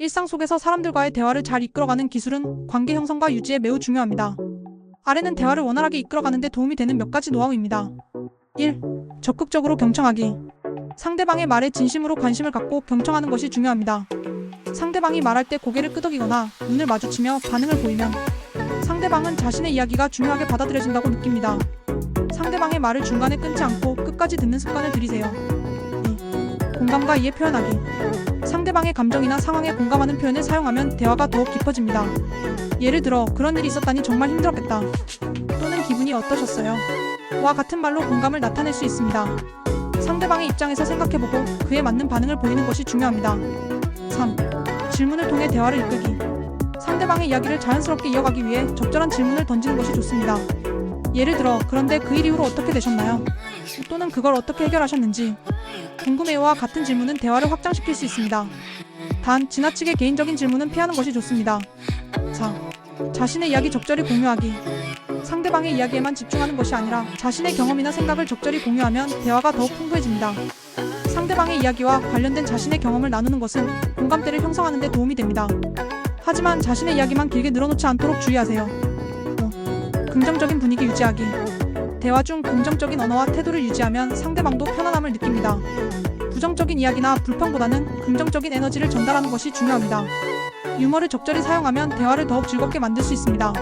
일상 속에서 사람들과의 대화를 잘 이끌어가는 기술은 관계 형성과 유지에 매우 중요합니다. 아래는 대화를 원활하게 이끌어가는 데 도움이 되는 몇 가지 노하우입니다. 1. 적극적으로 경청하기. 상대방의 말에 진심으로 관심을 갖고 경청하는 것이 중요합니다. 상대방이 말할 때 고개를 끄덕이거나 눈을 마주치며 반응을 보이면 상대방은 자신의 이야기가 중요하게 받아들여진다고 느낍니다. 상대방의 말을 중간에 끊지 않고 끝까지 듣는 습관을 들이세요. 2. 공감과 이해 표현하기. 상대방의 감정이나 상황에 공감하는 표현을 사용하면 대화가 더욱 깊어집니다. 예를 들어 그런 일이 있었다니 정말 힘들었겠다. 또는 기분이 어떠셨어요? 와 같은 말로 공감을 나타낼 수 있습니다. 상대방의 입장에서 생각해보고 그에 맞는 반응을 보이는 것이 중요합니다. 3. 질문을 통해 대화를 이끌기. 상대방의 이야기를 자연스럽게 이어가기 위해 적절한 질문을 던지는 것이 좋습니다. 예를 들어 그런데 그 일 이후로 어떻게 되셨나요? 또는 그걸 어떻게 해결하셨는지 궁금해요와 같은 질문은 대화를 확장시킬 수 있습니다. 단 지나치게 개인적인 질문은 피하는 것이 좋습니다. 4. 자신의 이야기 적절히 공유하기. 상대방의 이야기에만 집중하는 것이 아니라 자신의 경험이나 생각을 적절히 공유하면 대화가 더욱 풍부해집니다. 상대방의 이야기와 관련된 자신의 경험을 나누는 것은 공감대를 형성하는 데 도움이 됩니다. 하지만 자신의 이야기만 길게 늘어놓지 않도록 주의하세요. 5. 긍정적인 분위기 유지하기. 대화 중 긍정적인 언어와 태도를 유지하면 상대방도 편안함을 느낍니다. 부정적인 이야기나 불평보다는 긍정적인 에너지를 전달하는 것이 중요합니다. 유머를 적절히 사용하면 대화를 더욱 즐겁게 만들 수 있습니다.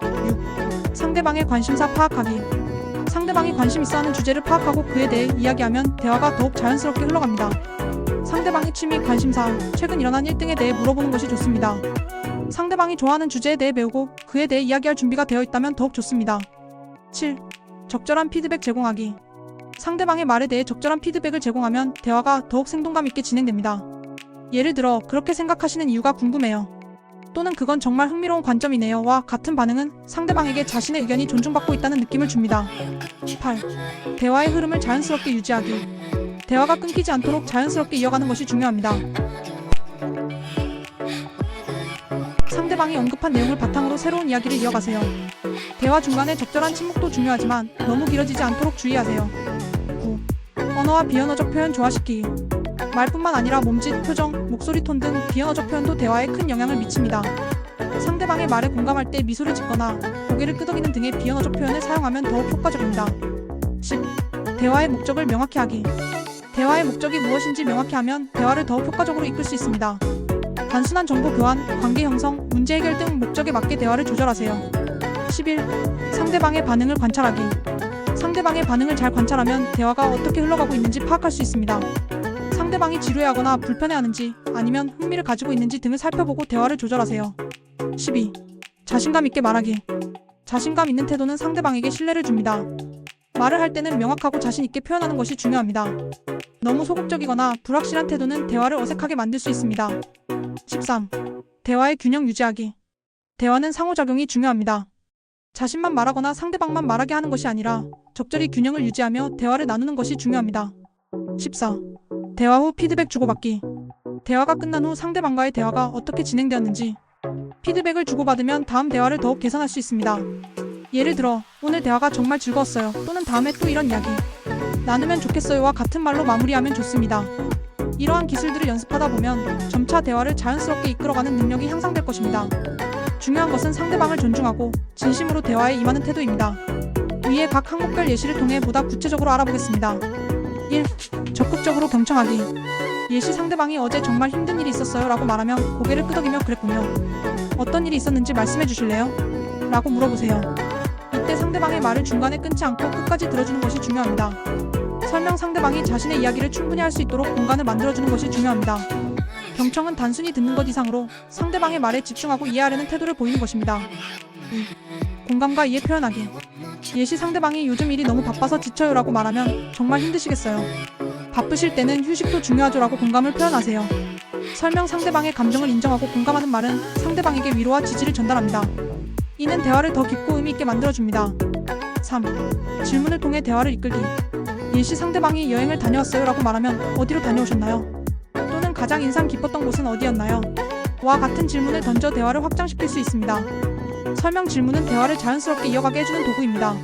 6. 상대방의 관심사 파악하기. 상대방이 관심 있어하는 주제를 파악하고 그에 대해 이야기하면 대화가 더욱 자연스럽게 흘러갑니다. 상대방의 취미, 관심사, 최근 일어난 일 등에 대해 물어보는 것이 좋습니다. 상대방이 좋아하는 주제에 대해 배우고 그에 대해 이야기할 준비가 되어 있다면 더욱 좋습니다. 7. 적절한 피드백 제공하기. 상대방의 말에 대해 적절한 피드백을 제공하면 대화가 더욱 생동감 있게 진행됩니다. 예를 들어 그렇게 생각하시는 이유가 궁금해요. 또는 그건 정말 흥미로운 관점이네요와 같은 반응은 상대방에게 자신의 의견이 존중받고 있다는 느낌을 줍니다. 8. 대화의 흐름을 자연스럽게 유지하기. 대화가 끊기지 않도록 자연스럽게 이어가는 것이 중요합니다. 상대방이 언급한 내용을 바탕으로 새로운 이야기를 이어가세요. 대화 중간에 적절한 침묵도 중요하지만 너무 길어지지 않도록 주의하세요. 9. 언어와 비언어적 표현 조화시키기. 말뿐만 아니라 몸짓, 표정, 목소리 톤 등 비언어적 표현도 대화에 큰 영향을 미칩니다. 상대방의 말에 공감할 때 미소를 짓거나 고개를 끄덕이는 등의 비언어적 표현을 사용하면 더욱 효과적입니다. 10. 대화의 목적을 명확히 하기. 대화의 목적이 무엇인지 명확히 하면 대화를 더욱 효과적으로 이끌 수 있습니다. 단순한 정보 교환, 관계 형성, 문제 해결 등 목적에 맞게 대화를 조절하세요. 11. 상대방의 반응을 관찰하기. 상대방의 반응을 잘 관찰하면 대화가 어떻게 흘러가고 있는지 파악할 수 있습니다. 상대방이 지루해하거나 불편해하는지 아니면 흥미를 가지고 있는지 등을 살펴보고 대화를 조절하세요. 12. 자신감 있게 말하기. 자신감 있는 태도는 상대방에게 신뢰를 줍니다. 말을 할 때는 명확하고 자신 있게 표현하는 것이 중요합니다. 너무 소극적이거나 불확실한 태도는 대화를 어색하게 만들 수 있습니다. 13. 대화의 균형 유지하기. 대화는 상호작용이 중요합니다. 자신만 말하거나 상대방만 말하게 하는 것이 아니라 적절히 균형을 유지하며 대화를 나누는 것이 중요합니다. 14. 대화 후 피드백 주고받기. 대화가 끝난 후 상대방과의 대화가 어떻게 진행되었는지 피드백을 주고받으면 다음 대화를 더욱 개선할 수 있습니다. 예를 들어 오늘 대화가 정말 즐거웠어요 또는 다음에 또 이런 이야기 나누면 좋겠어요와 같은 말로 마무리하면 좋습니다. 이러한 기술들을 연습하다 보면 점차 대화를 자연스럽게 이끌어가는 능력이 향상될 것입니다. 중요한 것은 상대방을 존중하고 진심으로 대화에 임하는 태도입니다. 위의 각 항목별 예시를 통해 보다 구체적으로 알아보겠습니다. 1. 적극적으로 경청하기. 예시 상대방이 어제 정말 힘든 일이 있었어요 라고 말하면 고개를 끄덕이며 그랬군요. 어떤 일이 있었는지 말씀해 주실래요? 라고 물어보세요. 이때 상대방의 말을 중간에 끊지 않고 끝까지 들어주는 것이 중요합니다. 설명 상대방이 자신의 이야기를 충분히 할 수 있도록 공간을 만들어주는 것이 중요합니다. 경청은 단순히 듣는 것 이상으로 상대방의 말에 집중하고 이해하려는 태도를 보이는 것입니다. 2. 공감과 이해 표현하기. 예시 상대방이 요즘 일이 너무 바빠서 지쳐요 라고 말하면 정말 힘드시겠어요. 바쁘실 때는 휴식도 중요하죠 라고 공감을 표현하세요. 설명 상대방의 감정을 인정하고 공감하는 말은 상대방에게 위로와 지지를 전달합니다. 이는 대화를 더 깊고 의미 있게 만들어줍니다. 3. 질문을 통해 대화를 이끌기. 예시 상대방이 여행을 다녀왔어요 라고 말하면 어디로 다녀오셨나요? 또는 가장 인상 깊었던 곳은 어디였나요? 와 같은 질문을 던져 대화를 확장시킬 수 있습니다. 설명 질문은 대화를 자연스럽게 이어가게 해주는 도구입니다.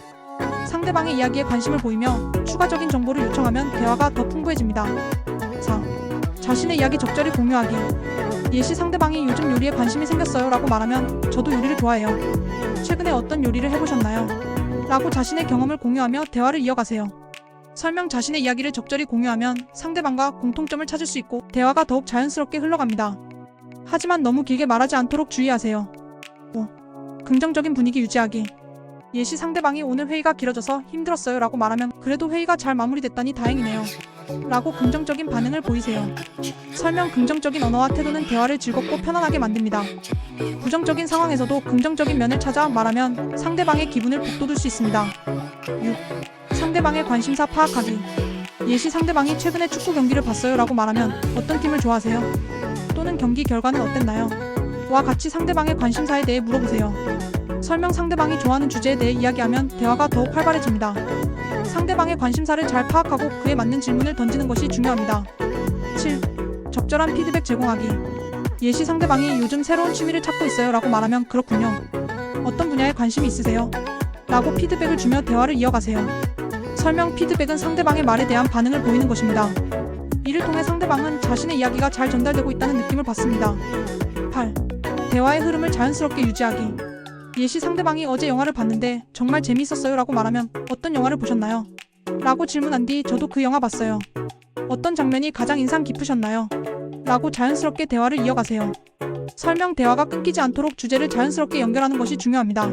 상대방의 이야기에 관심을 보이며 추가적인 정보를 요청하면 대화가 더 풍부해집니다. 4. 자신의 이야기 적절히 공유하기. 예시 상대방이 요즘 요리에 관심이 생겼어요 라고 말하면 저도 요리를 좋아해요. 최근에 어떤 요리를 해보셨나요? 라고 자신의 경험을 공유하며 대화를 이어가세요. 설명 자신의 이야기를 적절히 공유하면 상대방과 공통점을 찾을 수 있고 대화가 더욱 자연스럽게 흘러갑니다. 하지만 너무 길게 말하지 않도록 주의하세요. 5. 긍정적인 분위기 유지하기. 예시 상대방이 오늘 회의가 길어져서 힘들었어요 라고 말하면 그래도 회의가 잘 마무리됐다니 다행이네요 라고 긍정적인 반응을 보이세요. 설명 긍정적인 언어와 태도는 대화를 즐겁고 편안하게 만듭니다. 부정적인 상황에서도 긍정적인 면을 찾아 말하면 상대방의 기분을 북돋을 수 있습니다. 6. 상대방의 관심사 파악하기. 예시 상대방이 최근에 축구 경기를 봤어요 라고 말하면 어떤 팀을 좋아하세요? 또는 경기 결과는 어땠나요? 와 같이 상대방의 관심사에 대해 물어보세요. 설명 상대방이 좋아하는 주제에 대해 이야기하면 대화가 더욱 활발해집니다. 상대방의 관심사를 잘 파악하고 그에 맞는 질문을 던지는 것이 중요합니다. 7. 적절한 피드백 제공하기. 예시 상대방이 요즘 새로운 취미를 찾고 있어요 라고 말하면 그렇군요. 어떤 분야에 관심이 있으세요? 라고 피드백을 주며 대화를 이어가세요. 설명 피드백은 상대방의 말에 대한 반응을 보이는 것입니다. 이를 통해 상대방은 자신의 이야기가 잘 전달되고 있다는 느낌을 받습니다. 8. 대화의 흐름을 자연스럽게 유지하기. 예시 상대방이 어제 영화를 봤는데 정말 재미있었어요 라고 말하면 어떤 영화를 보셨나요? 라고 질문한 뒤 저도 그 영화 봤어요. 어떤 장면이 가장 인상 깊으셨나요? 라고 자연스럽게 대화를 이어가세요. 설명 대화가 끊기지 않도록 주제를 자연스럽게 연결하는 것이 중요합니다.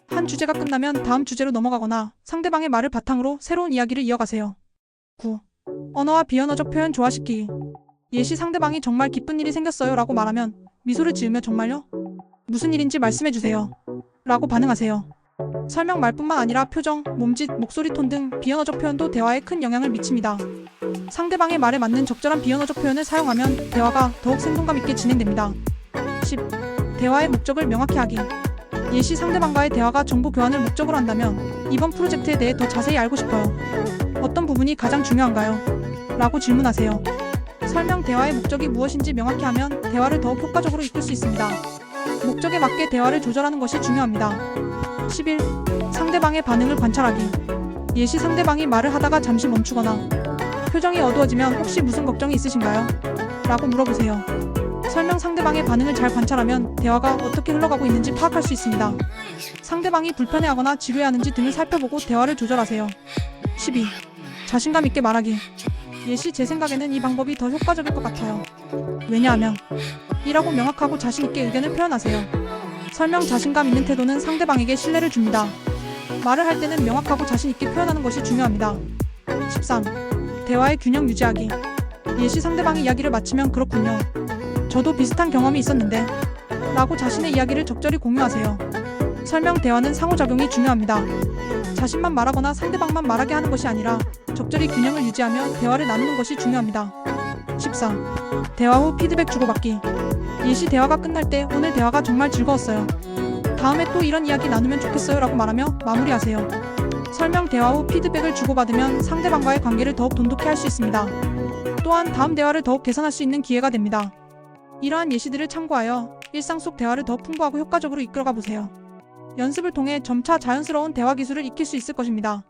한 주제가 끝나면 다음 주제로 넘어가거나 상대방의 말을 바탕으로 새로운 이야기를 이어가세요. 9. 언어와 비언어적 표현 조화시키기. 예시 상대방이 정말 기쁜 일이 생겼어요 라고 말하면 미소를 지으며 정말요? 무슨 일인지 말씀해주세요. 라고 반응하세요. 설명 말뿐만 아니라 표정, 몸짓, 목소리 톤 등 비언어적 표현도 대화에 큰 영향을 미칩니다. 상대방의 말에 맞는 적절한 비언어적 표현을 사용하면 대화가 더욱 생동감 있게 진행됩니다. 10. 대화의 목적을 명확히 하기. 예시 상대방과의 대화가 정보 교환을 목적으로 한다면 이번 프로젝트에 대해 더 자세히 알고 싶어요. 어떤 부분이 가장 중요한가요? 라고 질문하세요. 설명 대화의 목적이 무엇인지 명확히 하면 대화를 더욱 효과적으로 이끌 수 있습니다. 목적에 맞게 대화를 조절하는 것이 중요합니다. 11. 상대방의 반응을 관찰하기. 예시 상대방이 말을 하다가 잠시 멈추거나 표정이 어두워지면 혹시 무슨 걱정이 있으신가요? 라고 물어보세요. 설명 상대방의 반응을 잘 관찰하면 대화가 어떻게 흘러가고 있는지 파악할 수 있습니다. 상대방이 불편해하거나 지루해하는지 등을 살펴보고 대화를 조절하세요. 12. 자신감 있게 말하기. 예시 제 생각에는 이 방법이 더 효과적일 것 같아요. 왜냐하면 이라고 명확하고 자신있게 의견을 표현하세요. 설명 자신감 있는 태도는 상대방에게 신뢰를 줍니다. 말을 할 때는 명확하고 자신있게 표현하는 것이 중요합니다. 13. 대화의 균형 유지하기. 예시 상대방이 이야기를 마치면 그렇군요. 저도 비슷한 경험이 있었는데 라고 자신의 이야기를 적절히 공유하세요. 설명 대화는 상호작용이 중요합니다. 자신만 말하거나 상대방만 말하게 하는 것이 아니라 적절히 균형을 유지하며 대화를 나누는 것이 중요합니다. 14. 대화 후 피드백 주고받기. 예시 대화가 끝날 때 오늘 대화가 정말 즐거웠어요. 다음에 또 이런 이야기 나누면 좋겠어요 라고 말하며 마무리하세요. 설명 대화 후 피드백을 주고받으면 상대방과의 관계를 더욱 돈독히 할 수 있습니다. 또한 다음 대화를 더욱 개선할 수 있는 기회가 됩니다. 이러한 예시들을 참고하여 일상 속 대화를 더 풍부하고 효과적으로 이끌어가 보세요. 연습을 통해 점차 자연스러운 대화 기술을 익힐 수 있을 것입니다.